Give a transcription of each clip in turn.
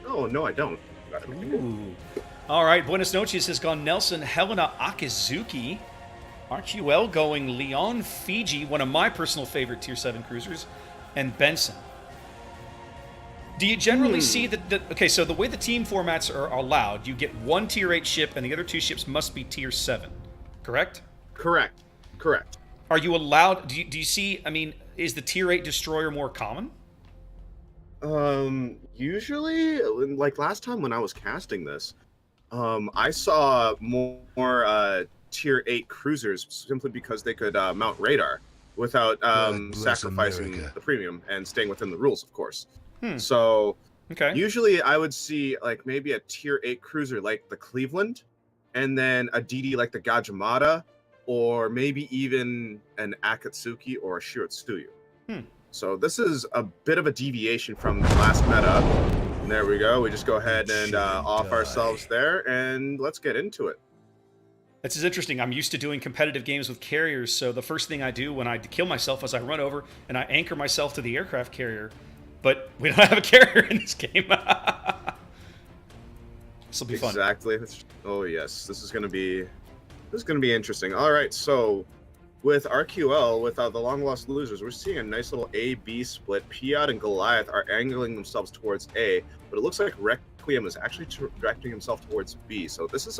Oh, no, I don't. Ooh. All right, Buenos Noches has gone Nelson, Helena, Akizuki. RQL going Leon, Fiji, one of my personal favorite Tier 7 cruisers, and Benson. Do you generally see that? Okay, so the way the team formats are allowed, you get one Tier 8 ship, and the other two ships must be Tier 7, correct? Correct. Are you allowed? Do you see? I mean, is the Tier 8 destroyer more common? Usually, like last time when I was casting this, I saw more Tier 8 cruisers simply because they could mount radar without sacrificing America. the premium and staying within the rules, of course. Hmm. So Okay. usually I would see like maybe a Tier 8 cruiser like the Cleveland, and then a DD like the Gajimata, or maybe even an Akatsuki or a Shiratsuyu. So this is a bit of a deviation from the last meta. And there we go. We just go ahead and off ourselves there, and let's get into it. This is interesting. I'm used to doing competitive games with carriers, so the first thing I do when I kill myself is I run over and I anchor myself to the aircraft carrier. But we don't have a carrier in this game. This will be fun. Exactly. Oh yes, this is gonna be interesting. All right, so with RQL, with the long lost losers, we're seeing a nice little A-B split. Piat and Goliath are angling themselves towards A, but it looks like Requiem is actually directing himself towards B. So this is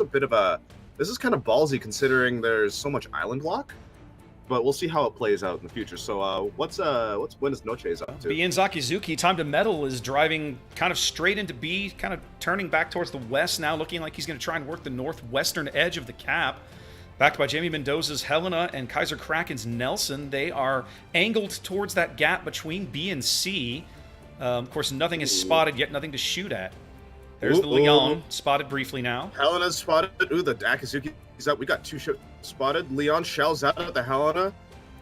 this is kind of ballsy considering there's so much island lock. But we'll see how it plays out in the future. So what's Buenos Noches up to? B and Zakizuki, Time to Metal is driving kind of straight into B, kind of turning back towards the west now, looking like he's going to try and work the northwestern edge of the cap. Backed by Jamie Mendoza's Helena and Kaiser Kraken's Nelson, they are angled towards that gap between B and C. Of course, nothing is spotted yet, nothing to shoot at. There's the Leon, spotted briefly now. Helena's spotted. Ooh, the Akazuki's up. We got two ships spotted. Leon shells out at the Helena.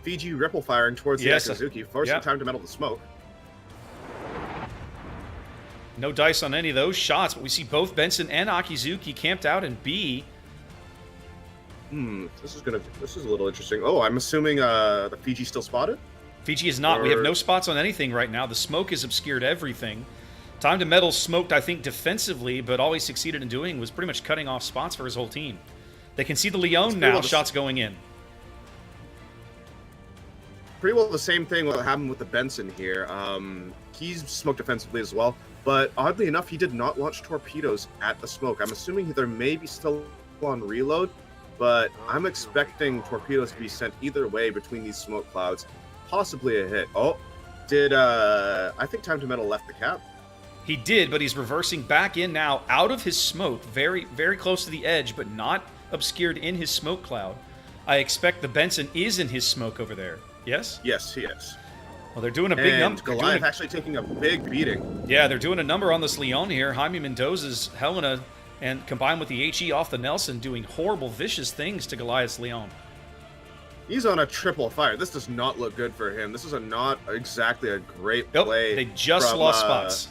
Fiji ripple firing towards the Akazuki, forcing Time to Metal to smoke. No dice on any of those shots, but we see both Benson and Akizuki camped out in B. This is a little interesting. Oh, I'm assuming the Fiji still spotted? Fiji is not. We have no spots on anything right now. The smoke has obscured everything. Time to Metal smoked, I think, defensively, but all he succeeded in doing was pretty much cutting off spots for his whole team. They can see the Leon now, shots going in. Pretty well the same thing what happened with the Benson here. He's smoked defensively as well, but oddly enough, he did not launch torpedoes at the smoke. I'm assuming there may be still on reload, but I'm expecting torpedoes to be sent either way between these smoke clouds. Possibly a hit. Oh, I think Time to Metal left the cap. He did, but he's reversing back in now, out of his smoke, very, very close to the edge, but not obscured in his smoke cloud. I expect the Benson is in his smoke over there. Yes? Yes, he is. Well, they're doing a big number. Goliath actually taking a big beating. Yeah, they're doing a number on this Leon here. Jaime Mendoza's Helena, and combined with the HE off the Nelson, doing horrible, vicious things to Goliath's Leon. He's on a triple fire. This does not look good for him. This is not exactly a great play. They just lost spots.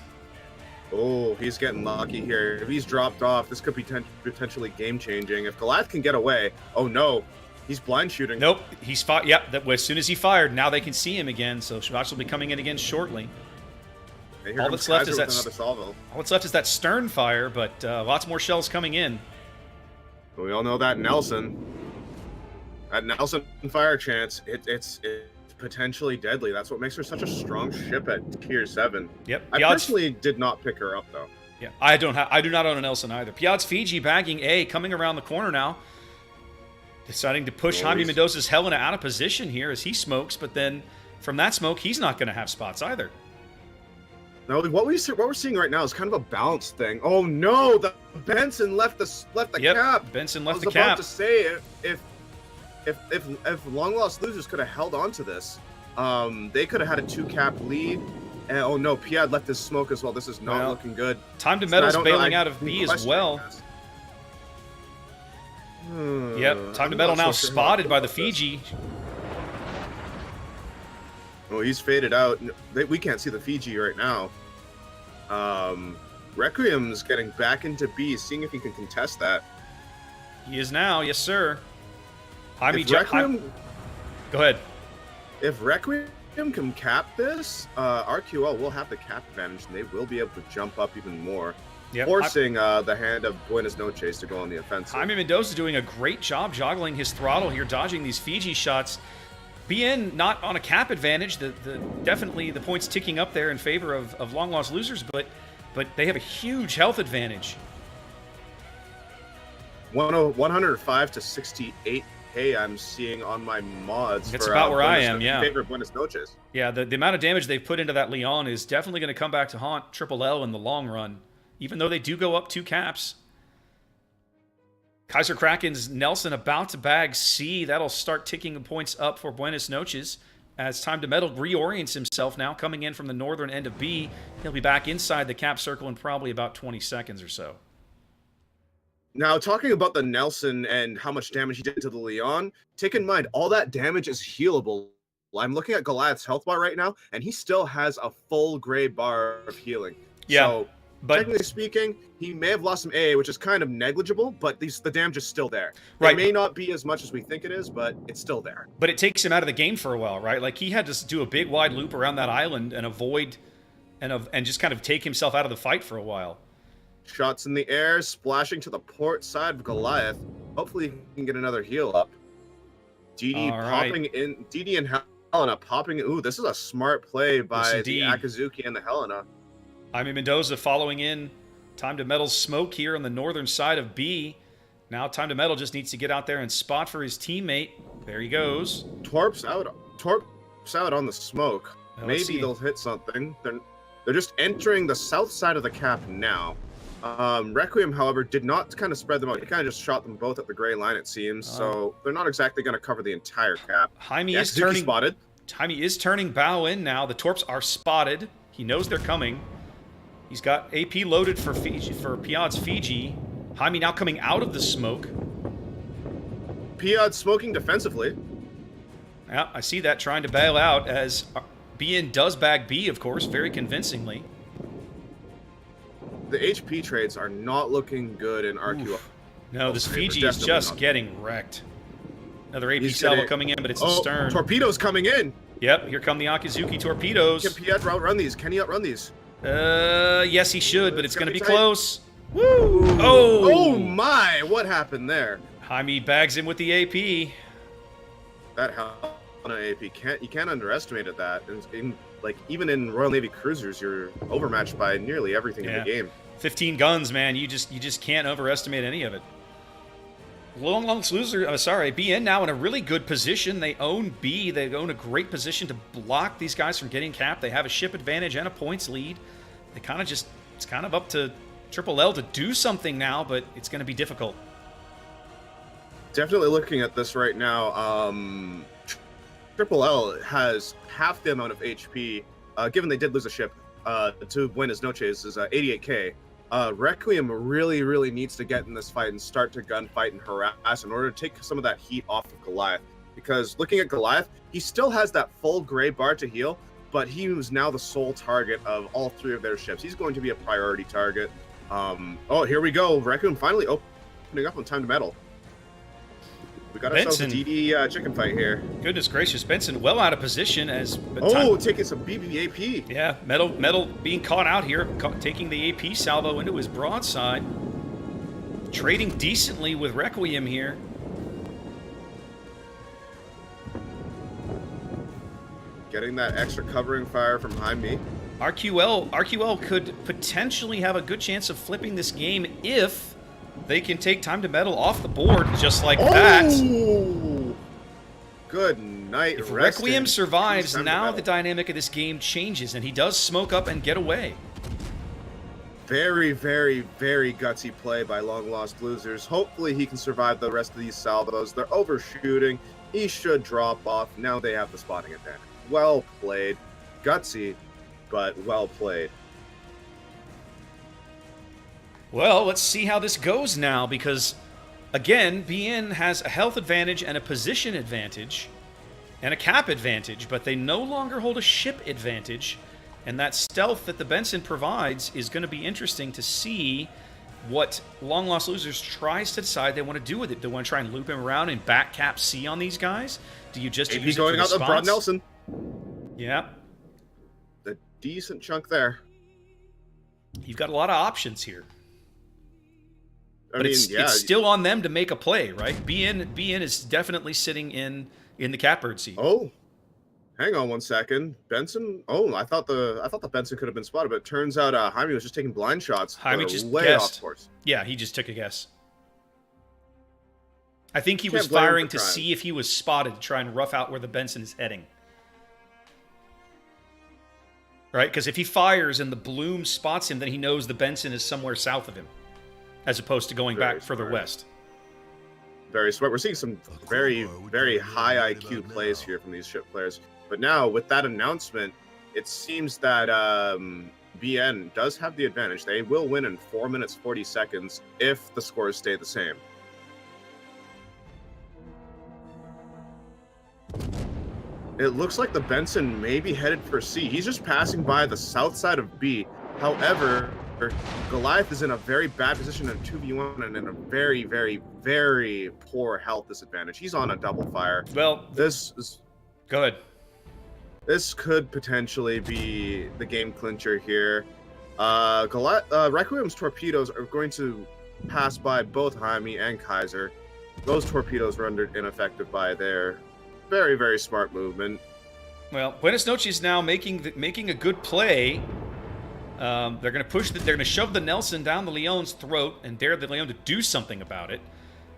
Oh, he's getting lucky here. If he's dropped off, this could be potentially game-changing. If Goliath can get away, oh no, he's blind shooting. Nope, he's fired. Yep, as soon as he fired, now they can see him again. So shots will be coming in again shortly. Hey, all that's left is that stern fire, but lots more shells coming in. We all know that Nelson fire chance. It's potentially deadly. That's what makes her such a strong ship at Tier 7. Yep. I personally did not pick her up though. Yeah, I do not own a Nelson either. Piat's Fiji bagging A, coming around the corner now. Deciding to push Jaime Mendoza's Helena out of position here as he smokes, but then from that smoke, he's not going to have spots either. No, what we're seeing right now is kind of a balanced thing. Oh no, the Benson left the cap. Benson left the cap. I was about to say if long lost losers could have held on to this, they could have had a 2-cap lead. And oh no, Piat left his smoke as well. This is not looking good. Time to Metal's bailing out of B as well. Yep, Time to Metal now spotted by the Fiji. Oh, he's faded out. We can't see the Fiji right now. Requiem's getting back into B, seeing if he can contest that. He is now, yes sir. Go ahead. If Requiem Requiem can cap this. RQL will have the cap advantage, and they will be able to jump up even more, Yep. forcing the hand of Buenos Noches to go on the offensive. Jaime Mendoza doing a great job joggling his throttle here, dodging these Fiji shots. BN not on a cap advantage. Definitely the points ticking up there in favor of long lost losers, but they have a huge health advantage. 105 to 68K I'm seeing on my mods. It's for, about where I Buenos am, yeah. In favor of Buenos Noches. Yeah, the amount of damage they've put into that Leon is definitely going to come back to haunt Triple L in the long run, even though they do go up 2 caps. Kaiser Kraken's Nelson about to bag C. That'll start ticking the points up for Buenos Noches as Time to Metal reorients himself now, coming in from the northern end of B. He'll be back inside the cap circle in probably about 20 seconds or so. Now, talking about the Nelson and how much damage he did to the Leon, take in mind, all that damage is healable. I'm looking at Goliath's health bar right now, and he still has a full gray bar of healing. Yeah, So, but technically speaking, he may have lost some AA, which is kind of negligible, but the damage is still there. Right. It may not be as much as we think it is, but it's still there. But it takes him out of the game for a while, right? Like, he had to do a big wide loop around that island and avoid and just kind of take himself out of the fight for a while. Shots in the air, splashing to the port side of Goliath. Hopefully he can get another heal up. DD All popping right. in. DD and Helena popping in. Ooh, this is a smart play by Yes, the indeed. Akazuki and the Helena. Jaime Mendoza following in. Time to Metal's smoke here on the northern side of B. Now Time to Metal just needs to get out there and spot for his teammate. There he goes. Torp's out on the smoke. Now, let's Maybe see. they'll hit something. They're just entering the south side of the cap now. Requiem, however, did not kind of spread them out. He kind of just shot them both at the gray line, it seems. So they're not exactly going to cover the entire cap. Jaime The is Akazuki turning spotted. Jaime is turning bow in now. The Torps are spotted. He knows they're coming. He's got AP loaded for Fiji, for Piad's Fiji. Jaime now coming out of the smoke. Piad smoking defensively. Yeah, I see that, trying to bail out as BN does bag B, of course, very convincingly. The HP trades are not looking good in RQL. Oof. No, this They're Fiji is definitely just not. getting wrecked. Another AP He's salvo getting- coming in, but it's the stern. Torpedoes coming in. Yep, here come the Akizuki torpedoes. Can Piad outrun these? Can he outrun these? Yes, he should, but it's going to be tight. close. Woo! Oh! Oh my! What happened there? Jaime bags him with the AP. That Helena AP you can't underestimate it. That even in Royal Navy cruisers, you're overmatched by nearly everything in the game. 15 guns, man. You just can't overestimate any of it. Long loser. BN now in a really good position. They own B. They own a great position to block these guys from getting capped. They have a ship advantage and a points lead. They it's kind of up to Triple L to do something now, but it's going to be difficult. Definitely looking at this right now. Triple L has half the amount of HP. Given they did lose a ship to Buenos Noches, is 88K. Requiem really needs to get in this fight and start to gunfight and harass in order to take some of that heat off of Goliath. Because looking at Goliath, he still has that full gray bar to heal, but he was now the sole target of all 3 of their ships. He's going to be a priority target. Oh, here we go. Requiem finally opening up on Time to Metal. We got ourselves a Benson. DD chicken fight here. Goodness gracious, Benson well out of position as. Taking some BBAP. Yeah, Metal being caught out here, taking the AP salvo into his broadside. Trading decently with Requiem here. Getting that extra covering fire from Jaime. RQL could potentially have a good chance of flipping this game if they can take Time to Metal off the board just like that. Good night. If rest Requiem in survives, peace, Time to now Metal. the dynamic of this game changes, and he does smoke up and get away. Very gutsy play by Long Lost Losers. Hopefully he can survive the rest of these salvos. They're overshooting. He should drop off. Now they have the spotting advantage. Well played. Gutsy, but well played. Well, let's see how this goes now, because, again, BN has a health advantage and a position advantage and a cap advantage, but they no longer hold a ship advantage, and that stealth that the Benson provides is going to be interesting to see what Long Lost Losers tries to decide they want to do with it. They want to try and loop him around and back cap C on these guys? Do you just AP use it going for out the the Broad spots? Nelson. Yeah. A decent chunk there. You've got a lot of options here. I But mean, it's still on them to make a play, right? BN is definitely sitting in the catbird seat. Oh, hang on one second. Benson. Oh, I thought the Benson could have been spotted, but it turns out Jaime was just taking blind shots. Jaime just way guessed. off course. Yeah, he just took a guess. I think he Can't was blame him firing for to trying. see if he was spotted to try and rough out where the Benson is heading. Right? Because if he fires and the Bloom spots him, then he knows the Benson is somewhere south of him, as opposed to going Very back further smart. west. Very smart. We're seeing some very, very high IQ plays here from these ship players. But now, with that announcement, it seems that BN does have the advantage. They will win in 4 minutes 40 seconds if the scores stay the same. It looks like the Benson may be headed for C. He's just passing by the south side of B. However, Goliath is in a very bad position in 2v1 and in a very, very, very poor health disadvantage. He's on a double fire. Well, go ahead. This could potentially be the game clincher here. Requiem's torpedoes are going to pass by both Jaime and Kaiser. Those torpedoes rendered ineffective by their very, very smart movement. Well, Buenos Noches now making a good play. They're going to they're going to shove the Nelson down the Leon's throat and dare the Leon to do something about it,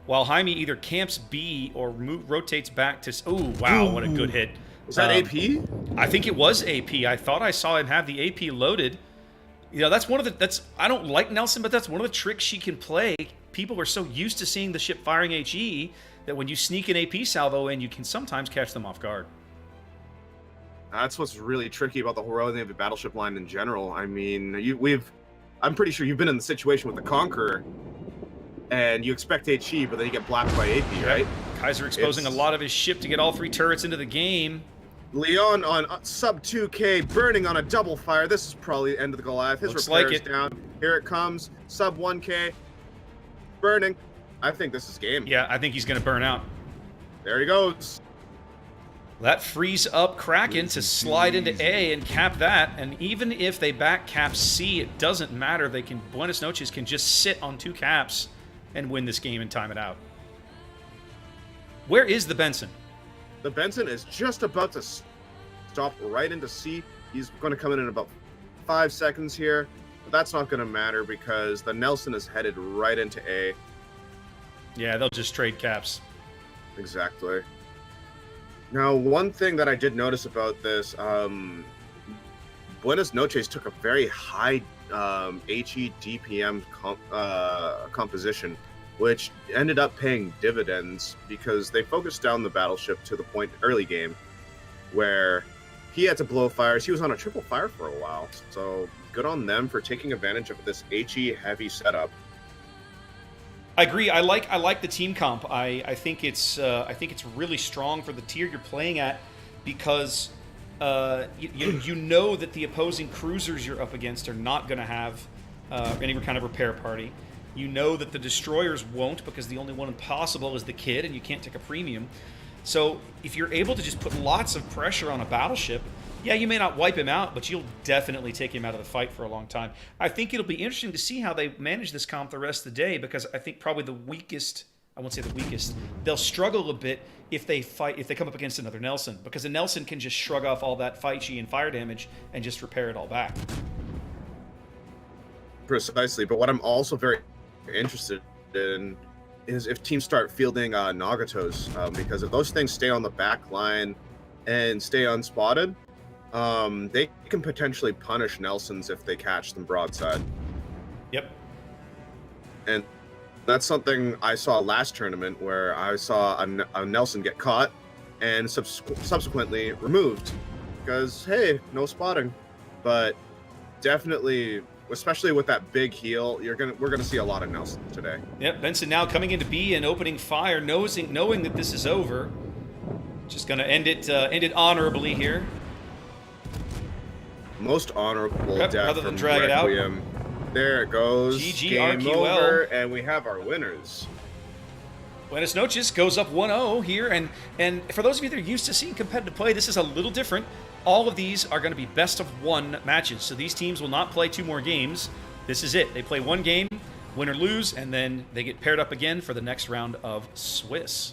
while Jaime either camps B or rotates back to. Oh wow, what a good hit! Was that AP? I think it was AP. I thought I saw him have the AP loaded. You know, that's one of the I don't like Nelson, but that's one of the tricks she can play. People are so used to seeing the ship firing HE that when you sneak an AP salvo in, you can sometimes catch them off guard. That's what's really tricky about the Royal Navy battleship line in general. I mean, I'm pretty sure you've been in the situation with the Conqueror, and you expect HE, but then you get blocked by AP, right? Kaiser exposing a lot of his ship to get all three turrets into the game. Leon on sub 2K, burning on a double fire. This is probably the end of the Goliath. His Looks repair like is it. down. Here it comes, sub 1K, burning. I think this is game. Yeah, I think he's going to burn out. There he goes. That frees up Kraken to slide into A and cap that. And even if they back cap C, it doesn't matter. Buenos Noches can just sit on two caps and win this game and time it out. Where is the Benson? The Benson is just about to stop right into C. He's going to come in about 5 seconds here. But that's not going to matter because the Nelson is headed right into A. Yeah, they'll just trade caps. Exactly. Now, one thing that I did notice about this, Buenos Noches took a very high HE DPM composition, which ended up paying dividends because they focused down the battleship to the point early game where he had to blow fires. He was on a triple fire for a while, so good on them for taking advantage of this HE heavy setup. I agree. I like the team comp. I think it's really strong for the tier you're playing at because you know that the opposing cruisers you're up against are not going to have any kind of repair party. You know that the destroyers won't because the only one possible is the Kid, and you can't take a premium. So if you're able to just put lots of pressure on a battleship, yeah, you may not wipe him out, but you'll definitely take him out of the fight for a long time. I think it'll be interesting to see how they manage this comp the rest of the day because I think probably the weakest, I won't say the weakest, they'll struggle a bit if they come up against another Nelson because a Nelson can just shrug off all that fight G and fire damage and just repair it all back. Precisely, but what I'm also very interested in is if teams start fielding Nagatos, because if those things stay on the back line and stay unspotted, they can potentially punish Nelsons if they catch them broadside. Yep. And that's something I saw last tournament where I saw a Nelson get caught and subsequently removed because, hey, no spotting. But definitely, especially with that big heel, we're gonna see a lot of Nelsons today. Yep, Benson now coming into B and opening fire, knowing that this is over. Just gonna end it honorably here. Most honorable Yep, death rather than from drag it out. Requiem. There it goes. GG Game RQL. over, and we have our winners. Buenos Noches goes up 1-0 here, and for those of you that are used to seeing competitive play, this is a little different. all of these are going to be best of 1 matches. So these teams will not play 2 more games. This is it. They play 1 game, win or lose, and then they get paired up again for the next round of Swiss.